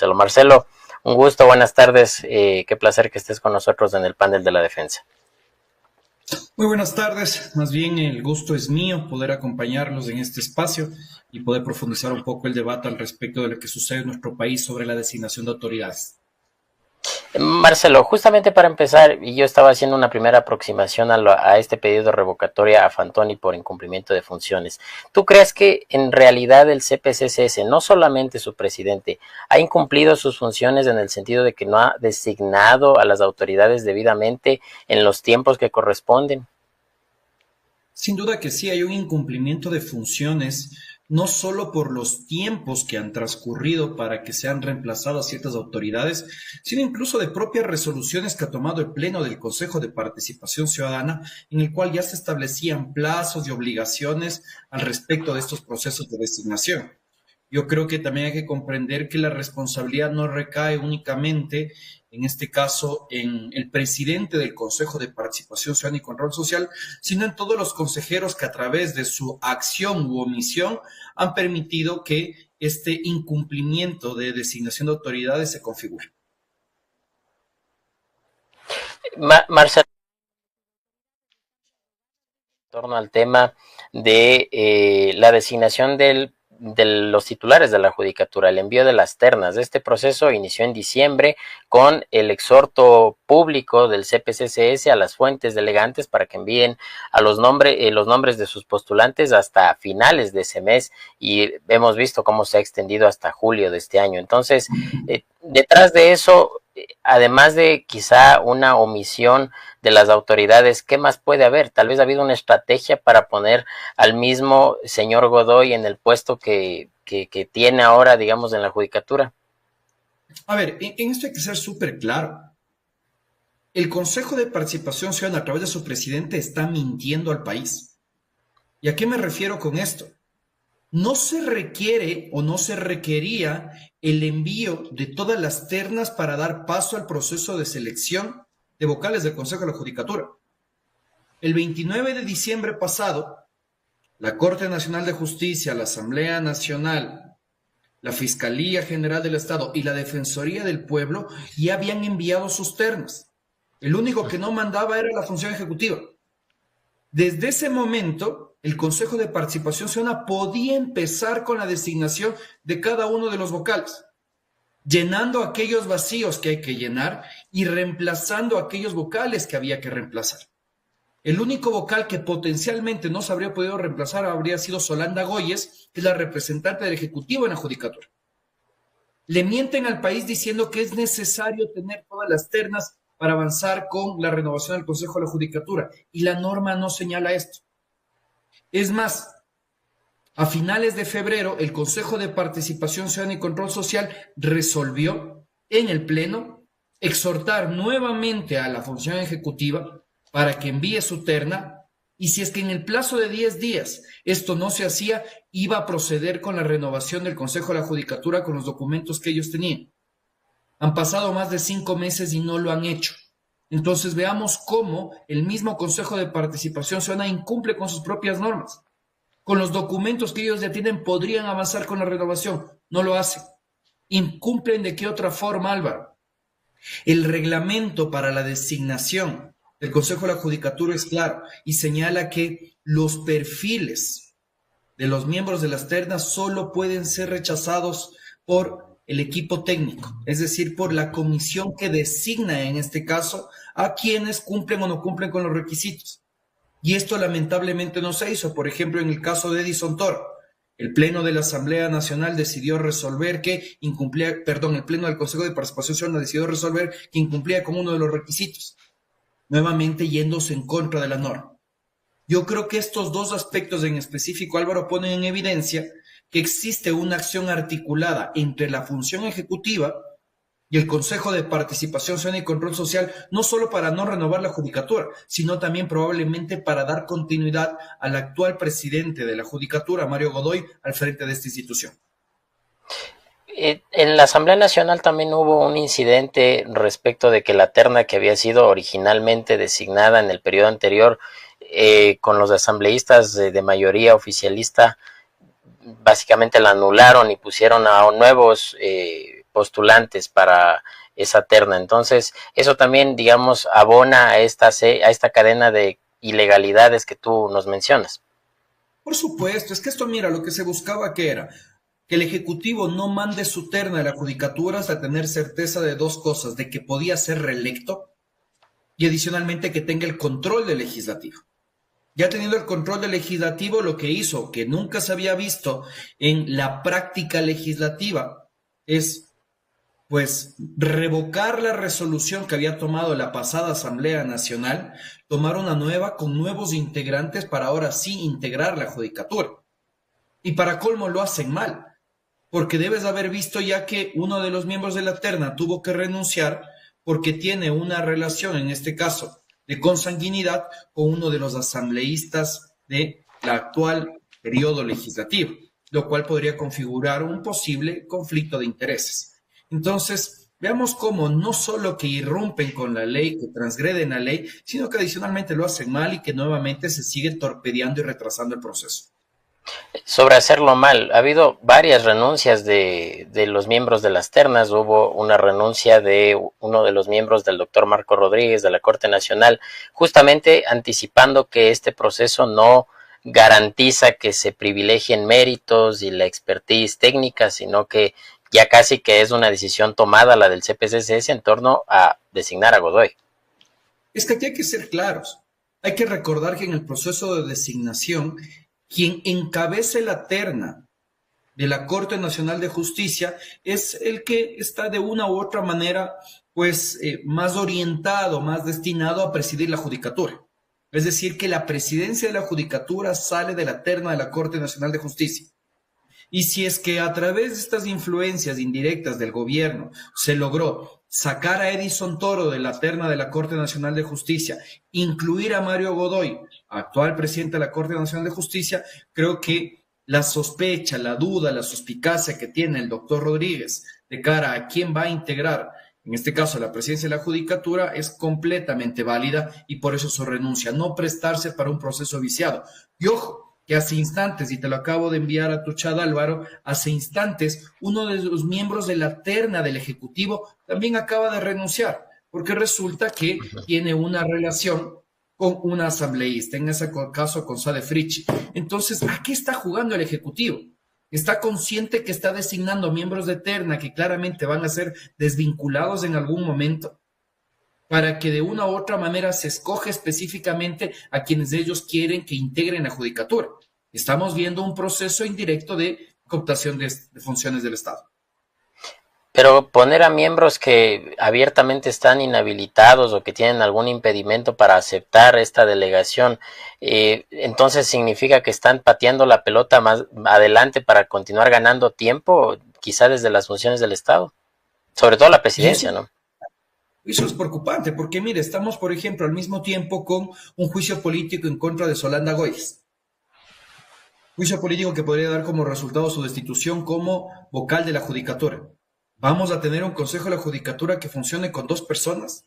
Marcelo. Marcelo, un gusto, buenas tardes, qué placer que estés con nosotros en el panel de la defensa. Muy buenas tardes, más bien el gusto es mío poder acompañarlos en este espacio y poder profundizar un poco el debate al respecto de lo que sucede en nuestro país sobre la designación de autoridades. Marcelo, justamente para empezar, yo estaba haciendo una primera aproximación a este pedido de revocatoria a Fantoni por incumplimiento de funciones. ¿Tú crees que en realidad el CPCCS, no solamente su presidente, ha incumplido sus funciones en el sentido de que no ha designado a las autoridades debidamente en los tiempos que corresponden? Sin duda que sí hay un incumplimiento de funciones, no solo por los tiempos que han transcurrido para que sean reemplazadas ciertas autoridades, sino incluso de propias resoluciones que ha tomado el Pleno del Consejo de Participación Ciudadana, en el cual ya se establecían plazos y obligaciones al respecto de estos procesos de designación. Yo creo que también hay que comprender que la responsabilidad no recae únicamente, en este caso, en el presidente del Consejo de Participación Ciudadana y Control Social, sino en todos los consejeros que a través de su acción u omisión han permitido que este incumplimiento de designación de autoridades se configure. Marcelo, en torno al tema de la designación de los titulares de la judicatura, el envío de las ternas. Este proceso inició en diciembre con el exhorto público del CPCCS a las fuentes delegantes para que envíen a los nombres de sus postulantes hasta finales de ese mes, y hemos visto cómo se ha extendido hasta julio de este año. Entonces, detrás de eso, además de quizá una omisión de las autoridades, ¿qué más puede haber? Tal vez ha habido una estrategia para poner al mismo señor Godoy en el puesto que tiene ahora, digamos, en la judicatura. A ver, en esto hay que ser súper claro. El Consejo de Participación Ciudadana, a través de su presidente, está mintiendo al país. ¿Y a qué me refiero con esto? No se requiere o no se requería el envío de todas las ternas para dar paso al proceso de selección de vocales del Consejo de la Judicatura. El 29 de diciembre pasado, la Corte Nacional de Justicia, la Asamblea Nacional, la Fiscalía General del Estado y la Defensoría del Pueblo ya habían enviado sus ternas. El único que no mandaba era la función ejecutiva. Desde ese momento, el Consejo de Participación Ciudadana podía empezar con la designación de cada uno de los vocales, llenando aquellos vacíos que hay que llenar y reemplazando aquellos vocales que había que reemplazar. El único vocal que potencialmente no se habría podido reemplazar habría sido Solanda Goyes, que es la representante del Ejecutivo en la Judicatura. Le mienten al país diciendo que es necesario tener todas las ternas para avanzar con la renovación del Consejo de la Judicatura, y la norma no señala esto. Es más, a finales de febrero, el Consejo de Participación Ciudadana y Control Social resolvió en el Pleno exhortar nuevamente a la función ejecutiva para que envíe su terna, y si es que en el plazo de 10 días esto no se hacía, iba a proceder con la renovación del Consejo de la Judicatura con los documentos que ellos tenían. Han pasado más de 5 meses y no lo han hecho. Entonces veamos cómo el mismo Consejo de Participación Ciudadana incumple con sus propias normas. Con los documentos que ellos ya tienen podrían avanzar con la renovación. No lo hacen. ¿Incumplen de qué otra forma, Álvaro? El reglamento para la designación del Consejo de la Judicatura es claro y señala que los perfiles de los miembros de las ternas solo pueden ser rechazados por el equipo técnico, es decir, por la comisión que designa en este caso a quienes cumplen o no cumplen con los requisitos. Y esto lamentablemente no se hizo. Por ejemplo, en el caso de Edison Toro, el Pleno de la Asamblea Nacional decidió resolver que incumplía, el Pleno del Consejo de Participación Ciudadana decidió resolver que incumplía con uno de los requisitos, nuevamente yéndose en contra de la norma. Yo creo que estos dos aspectos en específico, Álvaro, ponen en evidencia que existe una acción articulada entre la función ejecutiva y el Consejo de Participación Ciudadana y Control Social, no solo para no renovar la judicatura, sino también probablemente para dar continuidad al actual presidente de la judicatura, Mario Godoy, al frente de esta institución. En la Asamblea Nacional también hubo un incidente respecto de que la terna que había sido originalmente designada en el periodo anterior con los asambleístas de mayoría oficialista, básicamente la anularon y pusieron a nuevos postulantes para esa terna. Entonces, eso también, digamos, abona a esta cadena de ilegalidades que tú nos mencionas. Por supuesto, es que esto, mira, lo que se buscaba que era que el Ejecutivo no mande su terna de la judicatura hasta tener certeza de dos cosas, de que podía ser reelecto y adicionalmente que tenga el control del legislativo. Ya teniendo el control del legislativo, lo que hizo, que nunca se había visto en la práctica legislativa, es pues revocar la resolución que había tomado la pasada Asamblea Nacional, tomar una nueva con nuevos integrantes para ahora sí integrar la judicatura. Y para colmo lo hacen mal, porque debes haber visto ya que uno de los miembros de la terna tuvo que renunciar porque tiene una relación, en este caso, de consanguinidad con uno de los asambleístas de la actual periodo legislativo, lo cual podría configurar un posible conflicto de intereses. Entonces, veamos cómo no solo que irrumpen con la ley, que transgreden la ley, sino que adicionalmente lo hacen mal y que nuevamente se sigue torpedeando y retrasando el proceso. Sobre hacerlo mal, ha habido varias renuncias de los miembros de las ternas. Hubo una renuncia de uno de los miembros del doctor Marco Rodríguez de la Corte Nacional, justamente anticipando que este proceso no garantiza que se privilegien méritos y la expertise técnica, sino que ya casi que es una decisión tomada la del CPCCS en torno a designar a Godoy. Es que aquí hay que ser claros. Hay que recordar que en el proceso de designación, quien encabece la terna de la Corte Nacional de Justicia es el que está de una u otra manera, pues, más orientado, más destinado a presidir la judicatura. Es decir, que la presidencia de la judicatura sale de la terna de la Corte Nacional de Justicia. Y si es que a través de estas influencias indirectas del gobierno se logró sacar a Edison Toro de la terna de la Corte Nacional de Justicia, incluir a Mario Godoy, actual presidente de la Corte Nacional de Justicia, creo que la sospecha, la duda, la suspicacia que tiene el doctor Rodríguez de cara a quién va a integrar, en este caso la presidencia de la Judicatura, es completamente válida y por eso su renuncia, no prestarse para un proceso viciado. Y ojo, que hace instantes, y te lo acabo de enviar a tu chat, Álvaro, hace instantes uno de los miembros de la terna del Ejecutivo también acaba de renunciar, porque resulta que tiene una relación con una asambleísta, en ese caso con Sade Fritzsche. Entonces, ¿a qué está jugando el Ejecutivo? Está consciente que está designando miembros de terna que claramente van a ser desvinculados en algún momento, para que de una u otra manera se escoge específicamente a quienes ellos quieren que integren la judicatura. Estamos viendo un proceso indirecto de cooptación de funciones del Estado. Pero poner a miembros que abiertamente están inhabilitados o que tienen algún impedimento para aceptar esta delegación, entonces significa que están pateando la pelota más adelante para continuar ganando tiempo, quizá desde las funciones del Estado, sobre todo la presidencia, ¿no? Eso es preocupante, porque mire, estamos, por ejemplo, al mismo tiempo con un juicio político en contra de Solanda Góez. Juicio político que podría dar como resultado su destitución como vocal de la Judicatura. ¿Vamos a tener un Consejo de la Judicatura que funcione con dos personas?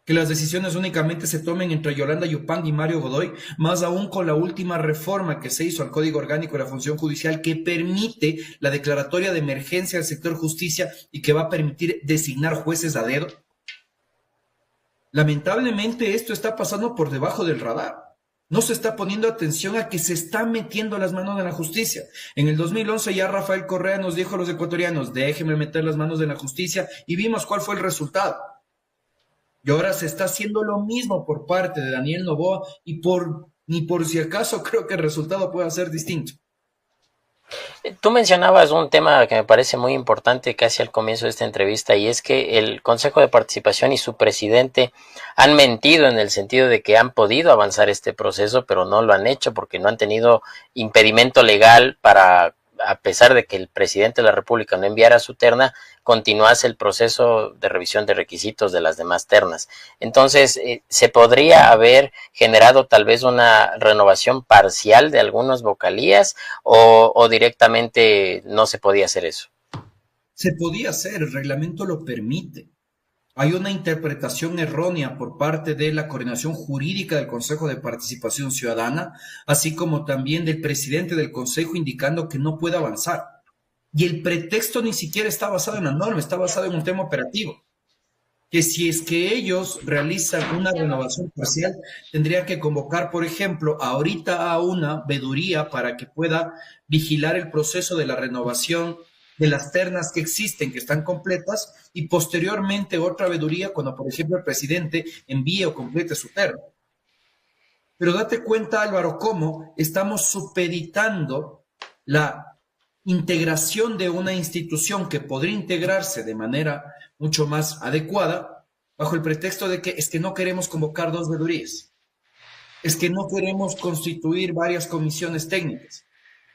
¿Que las decisiones únicamente se tomen entre Yolanda Yupanqui y Mario Godoy? Más aún con la última reforma que se hizo al Código Orgánico de la Función Judicial que permite la declaratoria de emergencia del sector justicia y que va a permitir designar jueces a dedo. Lamentablemente esto está pasando por debajo del radar. No se está poniendo atención a que se están metiendo las manos en la justicia. En el 2011 ya Rafael Correa nos dijo a los ecuatorianos, déjenme meter las manos en la justicia, y vimos cuál fue el resultado. Y ahora se está haciendo lo mismo por parte de Daniel Noboa y ni por si acaso creo que el resultado pueda ser distinto. Tú mencionabas un tema que me parece muy importante casi al comienzo de esta entrevista, y es que el Consejo de Participación y su presidente han mentido en el sentido de que han podido avanzar este proceso, pero no lo han hecho porque no han tenido impedimento legal para, a pesar de que el presidente de la República no enviara su terna, continuase el proceso de revisión de requisitos de las demás ternas. Entonces, ¿se podría haber generado tal vez una renovación parcial de algunas vocalías o directamente no se podía hacer eso? Se podía hacer, el reglamento lo permite. Hay una interpretación errónea por parte de la coordinación jurídica del Consejo de Participación Ciudadana, así como también del presidente del Consejo indicando que no puede avanzar. Y el pretexto ni siquiera está basado en la norma, está basado en un tema operativo. Que si es que ellos realizan una renovación parcial, tendrían que convocar, por ejemplo, ahorita a una veeduría para que pueda vigilar el proceso de la renovación de las ternas que existen, que están completas, y posteriormente otra veeduría cuando, por ejemplo, el presidente envíe o complete su terna. Pero date cuenta, Álvaro, cómo estamos supeditando la integración de una institución que podría integrarse de manera mucho más adecuada bajo el pretexto de que es que no queremos convocar dos veedurías, es que no queremos constituir varias comisiones técnicas.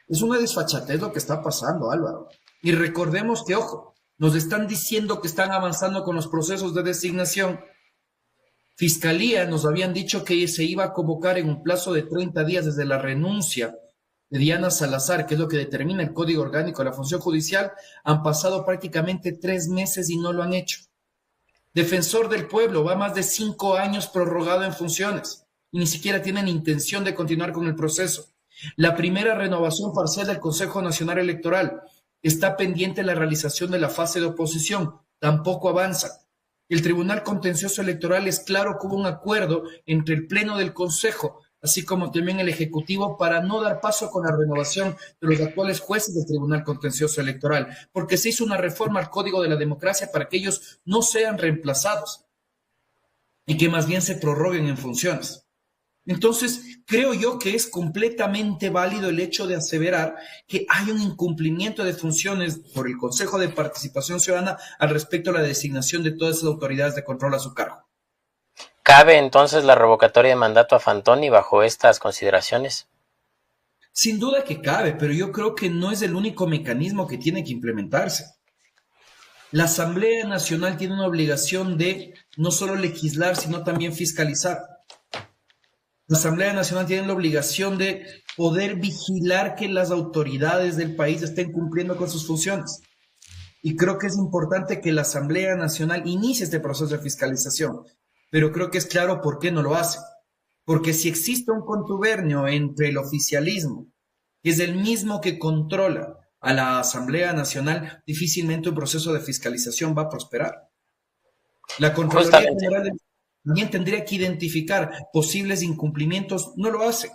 Es una desfachatez lo que está pasando, Álvaro. Y recordemos que, ojo, nos están diciendo que están avanzando con los procesos de designación. Fiscalía nos habían dicho que se iba a convocar en un plazo de 30 días desde la renuncia de Diana Salazar, que es lo que determina el Código Orgánico de la Función Judicial. Han pasado prácticamente 3 meses y no lo han hecho. Defensor del Pueblo va más de 5 años prorrogado en funciones y ni siquiera tienen intención de continuar con el proceso. La primera renovación parcial del Consejo Nacional Electoral está pendiente la realización de la fase de oposición, tampoco avanza. El Tribunal Contencioso Electoral es claro que hubo un acuerdo entre el Pleno del Consejo, así como también el Ejecutivo, para no dar paso con la renovación de los actuales jueces del Tribunal Contencioso Electoral, porque se hizo una reforma al Código de la Democracia para que ellos no sean reemplazados y que más bien se prorroguen en funciones. Entonces, creo yo que es completamente válido el hecho de aseverar que hay un incumplimiento de funciones por el Consejo de Participación Ciudadana al respecto a la designación de todas las autoridades de control a su cargo. ¿Cabe entonces la revocatoria de mandato a Fantoni bajo estas consideraciones? Sin duda que cabe, pero yo creo que no es el único mecanismo que tiene que implementarse. La Asamblea Nacional tiene una obligación de no solo legislar, sino también fiscalizar. La Asamblea Nacional tiene la obligación de poder vigilar que las autoridades del país estén cumpliendo con sus funciones. Y creo que es importante que la Asamblea Nacional inicie este proceso de fiscalización, pero creo que es claro por qué no lo hace. Porque si existe un contubernio entre el oficialismo, que es el mismo que controla a la Asamblea Nacional, difícilmente un proceso de fiscalización va a prosperar. La Contraloría General también tendría que identificar posibles incumplimientos, no lo hace.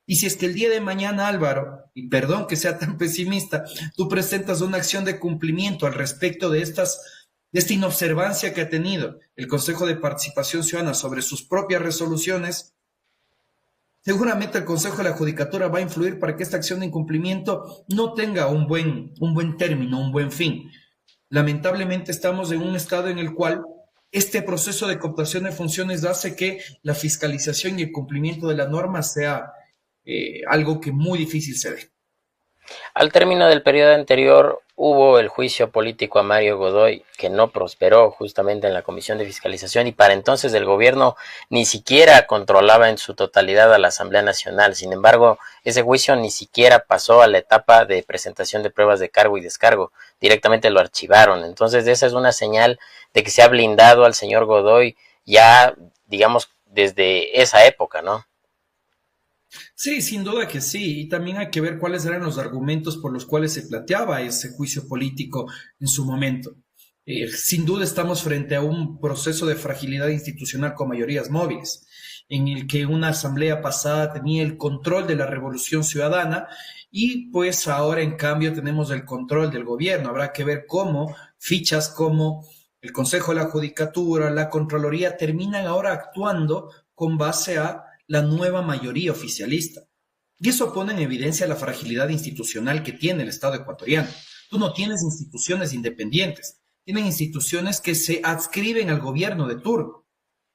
Y si es que el día de mañana, Álvaro, y perdón que sea tan pesimista, tú presentas una acción de cumplimiento al respecto de esta inobservancia que ha tenido el Consejo de Participación Ciudadana sobre sus propias resoluciones, seguramente el Consejo de la Judicatura va a influir para que esta acción de incumplimiento no tenga un buen término, un buen fin. Lamentablemente estamos en un estado en el cual este proceso de cooptación de funciones hace que la fiscalización y el cumplimiento de la norma sea algo que muy difícil se dé. Al término del periodo anterior hubo el juicio político a Mario Godoy, que no prosperó justamente en la Comisión de Fiscalización, y para entonces el gobierno ni siquiera controlaba en su totalidad a la Asamblea Nacional. Sin embargo, ese juicio ni siquiera pasó a la etapa de presentación de pruebas de cargo y descargo, directamente lo archivaron. Entonces esa es una señal de que se ha blindado al señor Godoy ya, digamos, desde esa época, ¿no? Sí, sin duda que sí, y también hay que ver cuáles eran los argumentos por los cuales se planteaba ese juicio político en su momento. Sin duda estamos frente a un proceso de fragilidad institucional con mayorías móviles, en el que una asamblea pasada tenía el control de la revolución ciudadana y pues ahora en cambio tenemos el control del gobierno. Habrá que ver cómo fichas como el Consejo de la Judicatura, la Contraloría terminan ahora actuando con base a la nueva mayoría oficialista. Y eso pone en evidencia la fragilidad institucional que tiene el Estado ecuatoriano. Tú no tienes instituciones independientes, tienen instituciones que se adscriben al gobierno de turno.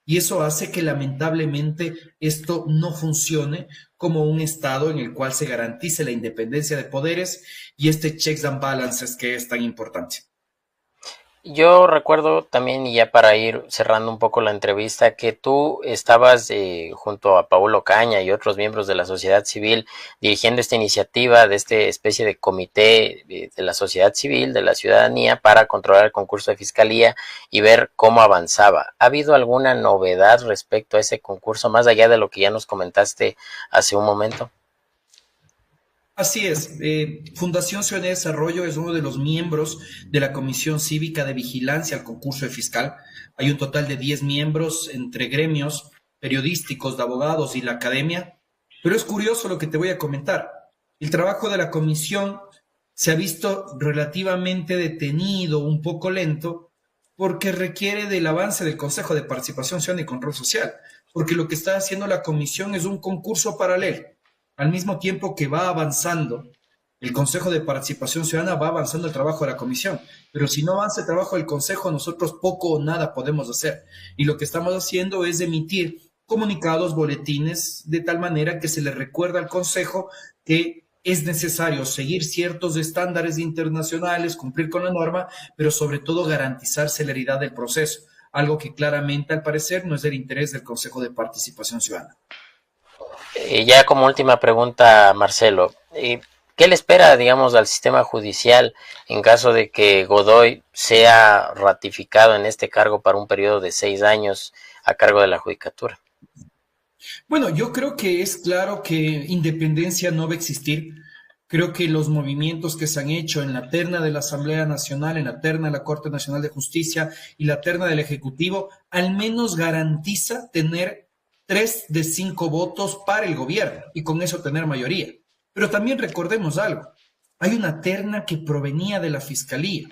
Y eso hace que lamentablemente esto no funcione como un Estado en el cual se garantice la independencia de poderes y este checks and balances que es tan importante. Yo recuerdo también, y ya para ir cerrando un poco la entrevista, que tú estabas junto a Paulo Caña y otros miembros de la sociedad civil dirigiendo esta iniciativa de esta especie de comité de la sociedad civil, de la ciudadanía, para controlar el concurso de fiscalía y ver cómo avanzaba. ¿Ha habido alguna novedad respecto a ese concurso, más allá de lo que ya nos comentaste hace un momento? Así es. Fundación Ciudad de Desarrollo es uno de los miembros de la Comisión Cívica de Vigilancia al concurso de fiscal. Hay un total de 10 miembros entre gremios periodísticos, de abogados y la academia. Pero es curioso lo que te voy a comentar. El trabajo de la comisión se ha visto relativamente detenido, un poco lento, porque requiere del avance del Consejo de Participación Ciudadana y Control Social, porque lo que está haciendo la comisión es un concurso paralelo. Al mismo tiempo que va avanzando el Consejo de Participación Ciudadana, va avanzando el trabajo de la comisión, pero si no avanza el trabajo del Consejo, nosotros poco o nada podemos hacer. Y lo que estamos haciendo es emitir comunicados, boletines, de tal manera que se le recuerda al Consejo que es necesario seguir ciertos estándares internacionales, cumplir con la norma, pero sobre todo garantizar celeridad del proceso, algo que claramente, al parecer, no es del interés del Consejo de Participación Ciudadana. Ya como última pregunta, Marcelo, ¿qué le espera, digamos, al sistema judicial en caso de que Godoy sea ratificado en este cargo para un periodo de 6 años a cargo de la judicatura? Bueno, yo creo que es claro que independencia no va a existir. Creo que los movimientos que se han hecho en la terna de la Asamblea Nacional, en la terna de la Corte Nacional de Justicia y la terna del Ejecutivo, al menos garantiza tener 3 de 5 votos para el gobierno y con eso tener mayoría. Pero también recordemos algo. Hay una terna que provenía de la Fiscalía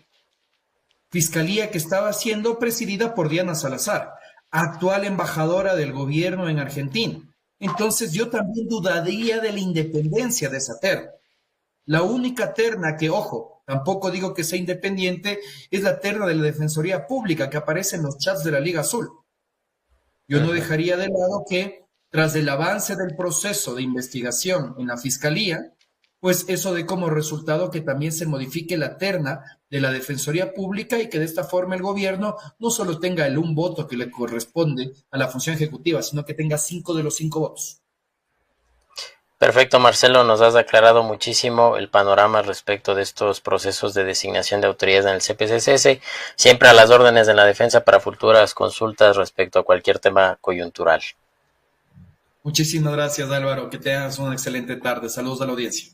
que estaba siendo presidida por Diana Salazar, actual embajadora del gobierno en Argentina. Entonces yo también dudaría de la independencia de esa terna. La única terna que, ojo, tampoco digo que sea independiente, es la terna de la Defensoría Pública que aparece en los chats de la Liga Azul. Yo no dejaría de lado que tras el avance del proceso de investigación en la Fiscalía, pues eso dé como resultado que también se modifique la terna de la Defensoría Pública y que de esta forma el gobierno no solo tenga el un voto que le corresponde a la función ejecutiva, sino que tenga 5 de los 5 votos. Perfecto, Marcelo, nos has aclarado muchísimo el panorama respecto de estos procesos de designación de autoridades en el CPCCS, siempre a las órdenes de la defensa para futuras consultas respecto a cualquier tema coyuntural. Muchísimas gracias, Álvaro. Que tengas una excelente tarde. Saludos a la audiencia.